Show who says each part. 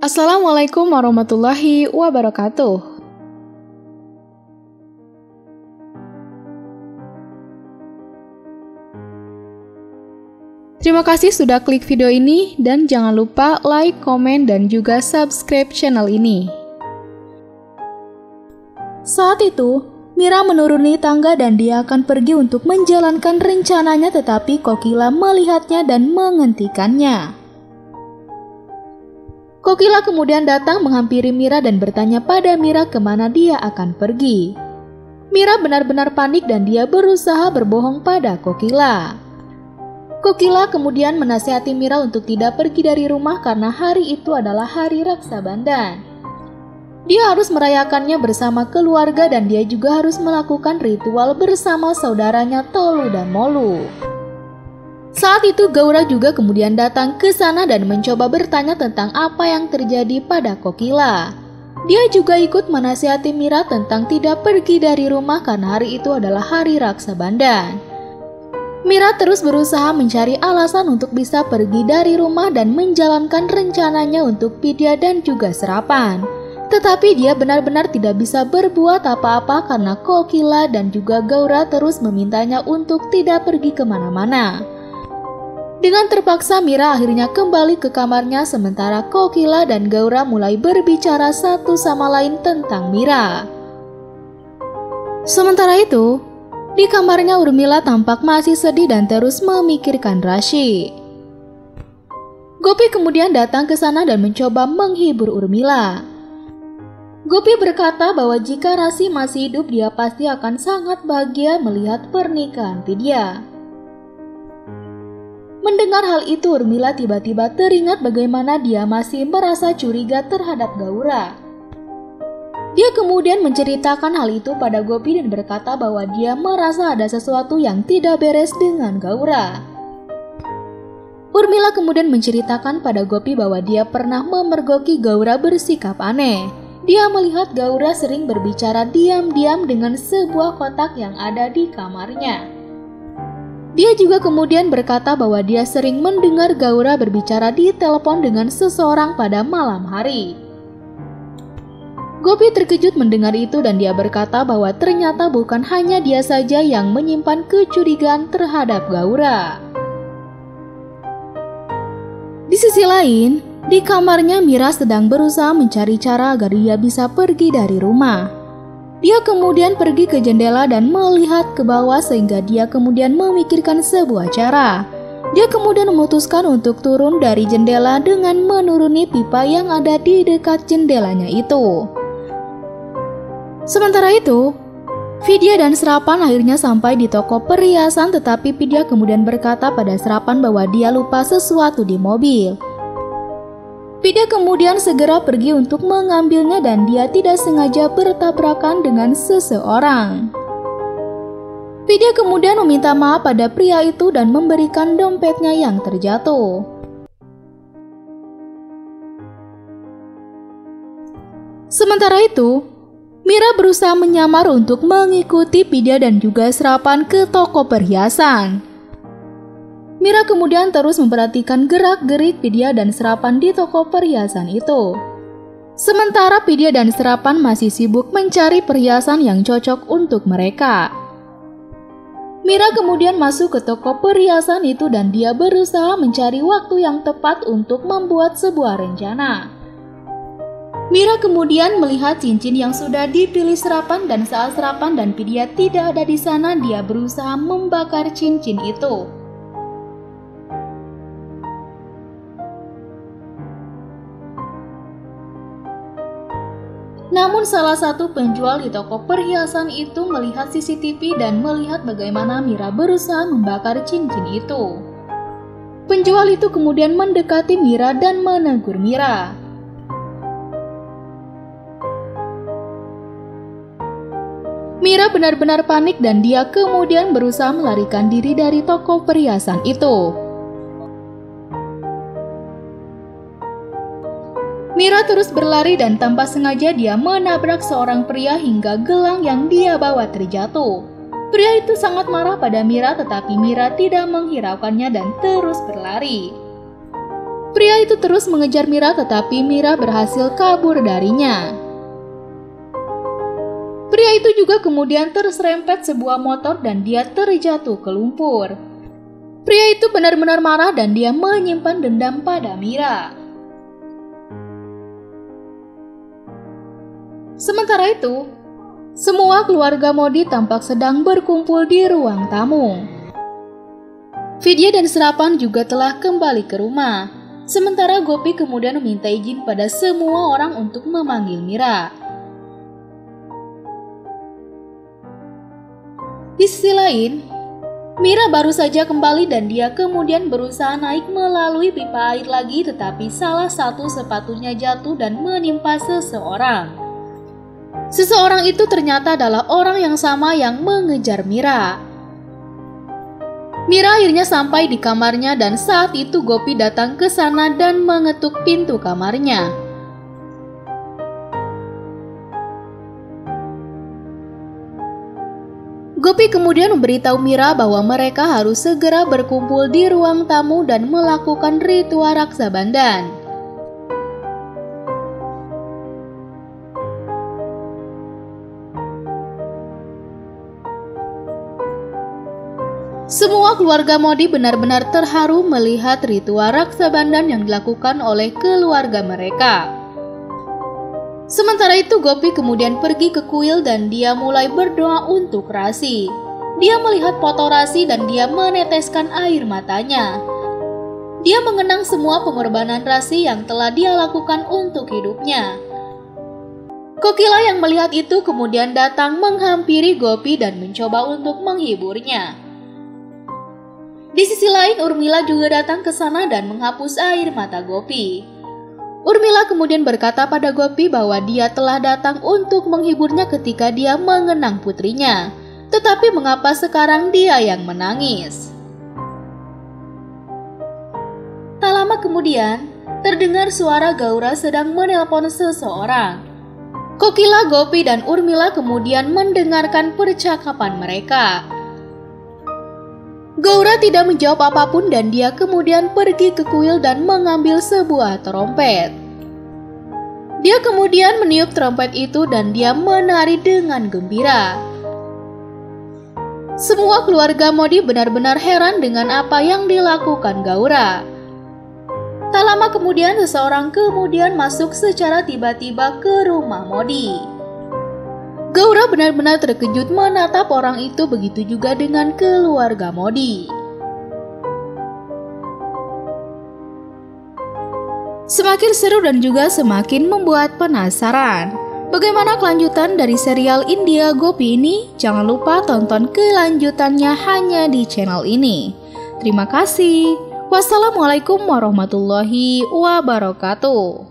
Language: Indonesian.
Speaker 1: Assalamualaikum warahmatullahi wabarakatuh. Terima kasih sudah klik video ini dan jangan lupa like, komen, dan juga subscribe channel ini. Saat itu, Mira menuruni tangga dan dia akan pergi untuk menjalankan rencananya, tetapi Kokila melihatnya dan menghentikannya. Kokila kemudian datang menghampiri Mira dan bertanya pada Mira kemana dia akan pergi. Mira benar-benar panik dan dia berusaha berbohong pada Kokila. Kokila kemudian menasihati Mira untuk tidak pergi dari rumah karena hari itu adalah hari Raksa Bandan. Dia harus merayakannya bersama keluarga dan dia juga harus melakukan ritual bersama saudaranya Tolu dan Molu. Saat itu Gaura juga kemudian datang ke sana dan mencoba bertanya tentang apa yang terjadi pada Kokila. Dia juga ikut menasihati Mira tentang tidak pergi dari rumah karena hari itu adalah hari Raksa Bandan. Mira terus berusaha mencari alasan untuk bisa pergi dari rumah dan menjalankan rencananya untuk pidya dan juga serapan. Tetapi dia benar-benar tidak bisa berbuat apa-apa karena Kokila dan juga Gaura terus memintanya untuk tidak pergi kemana-mana. Dengan terpaksa Mira akhirnya kembali ke kamarnya sementara Kokila dan Gaura mulai berbicara satu sama lain tentang Mira. Sementara itu, di kamarnya Urmila tampak masih sedih dan terus memikirkan Rashi. Gopi kemudian datang ke sana dan mencoba menghibur Urmila. Gopi berkata bahwa jika Rasi masih hidup dia pasti akan sangat bahagia melihat pernikahan Vidya. Mendengar hal itu Urmila tiba-tiba teringat bagaimana dia masih merasa curiga terhadap Gaura. Dia kemudian menceritakan hal itu pada Gopi dan berkata bahwa dia merasa ada sesuatu yang tidak beres dengan Gaura. Urmila kemudian menceritakan pada Gopi bahwa dia pernah memergoki Gaura bersikap aneh. Dia melihat Gaura sering berbicara diam-diam dengan sebuah kotak yang ada di kamarnya. Dia juga kemudian berkata bahwa dia sering mendengar Gaura berbicara di telepon dengan seseorang pada malam hari. Gopi terkejut mendengar itu dan dia berkata bahwa ternyata bukan hanya dia saja yang menyimpan kecurigaan terhadap Gaura. Di sisi lain, di kamarnya Mira sedang berusaha mencari cara agar dia bisa pergi dari rumah. Dia kemudian pergi ke jendela dan melihat ke bawah sehingga dia kemudian memikirkan sebuah cara. Dia kemudian memutuskan untuk turun dari jendela dengan menuruni pipa yang ada di dekat jendelanya itu. Sementara itu, Vidya dan Serapan akhirnya sampai di toko perhiasan tetapi Vidya kemudian berkata pada Serapan bahwa dia lupa sesuatu di mobil. Vidya kemudian segera pergi untuk mengambilnya dan dia tidak sengaja bertabrakan dengan seseorang. Vidya kemudian meminta maaf pada pria itu dan memberikan dompetnya yang terjatuh. Sementara itu, Mira berusaha menyamar untuk mengikuti Vidya dan juga Serapan ke toko perhiasan. Mira kemudian terus memperhatikan gerak-gerik Vidya dan Serapan di toko perhiasan itu. Sementara Vidya dan Serapan masih sibuk mencari perhiasan yang cocok untuk mereka. Mira kemudian masuk ke toko perhiasan itu dan dia berusaha mencari waktu yang tepat untuk membuat sebuah rencana. Mira kemudian melihat cincin yang sudah dipilih Serapan dan saat Serapan dan Vidya tidak ada di sana, dia berusaha membakar cincin itu. Namun salah satu penjual di toko perhiasan itu melihat CCTV dan melihat bagaimana Mira berusaha membakar cincin itu. Penjual itu kemudian mendekati Mira dan menegur Mira. Mira benar-benar panik dan dia kemudian berusaha melarikan diri dari toko perhiasan itu. Mira terus berlari dan tanpa sengaja dia menabrak seorang pria hingga gelang yang dia bawa terjatuh. Pria itu sangat marah pada Mira tetapi Mira tidak menghiraukannya dan terus berlari. Pria itu terus mengejar Mira, tetapi Mira berhasil kabur darinya. Pria itu juga kemudian terserempet sebuah motor dan dia terjatuh ke lumpur. Pria itu benar-benar marah dan dia menyimpan dendam pada Mira. Sementara itu, semua keluarga Modi tampak sedang berkumpul di ruang tamu. Vidya dan Serapan juga telah kembali ke rumah. Sementara Gopi kemudian meminta izin pada semua orang untuk memanggil Mira. Di sisi lain, Mira baru saja kembali dan dia kemudian berusaha naik melalui pipa air lagi, tetapi salah satu sepatunya jatuh dan menimpa seseorang. Seseorang itu ternyata adalah orang yang sama yang mengejar Mira. Mira akhirnya sampai di kamarnya dan saat itu Gopi datang ke sana dan mengetuk pintu kamarnya. Gopi kemudian memberitahu Mira bahwa mereka harus segera berkumpul di ruang tamu dan melakukan ritual Raksa Bandhan. Semua keluarga Modi benar-benar terharu melihat ritual Raksa Bandhan yang dilakukan oleh keluarga mereka. Sementara itu Gopi kemudian pergi ke kuil dan dia mulai berdoa untuk Rasi. Dia melihat foto Rasi dan dia meneteskan air matanya. Dia mengenang semua pengorbanan Rasi yang telah dia lakukan untuk hidupnya. Kokila yang melihat itu kemudian datang menghampiri Gopi dan mencoba untuk menghiburnya. Di sisi lain, Urmila juga datang ke sana dan menghapus air mata Gopi. Urmila kemudian berkata pada Gopi bahwa dia telah datang untuk menghiburnya ketika dia mengenang putrinya. Tetapi mengapa sekarang dia yang menangis? Tak lama kemudian, terdengar suara Gaura sedang menelpon seseorang. Kokila, Gopi, dan Urmila kemudian mendengarkan percakapan mereka. Gaura tidak menjawab apapun dan dia kemudian pergi ke kuil dan mengambil sebuah trompet. Dia kemudian meniup trompet itu dan dia menari dengan gembira. Semua keluarga Modi benar-benar heran dengan apa yang dilakukan Gaura. Tak lama kemudian seseorang kemudian masuk secara tiba-tiba ke rumah Modi. Gaura benar-benar terkejut menatap orang itu, begitu juga dengan keluarga Modi. Semakin seru dan juga semakin membuat penasaran. Bagaimana kelanjutan dari serial India Gopi ini? Jangan lupa tonton kelanjutannya hanya di channel ini. Terima kasih. Wassalamualaikum warahmatullahi wabarakatuh.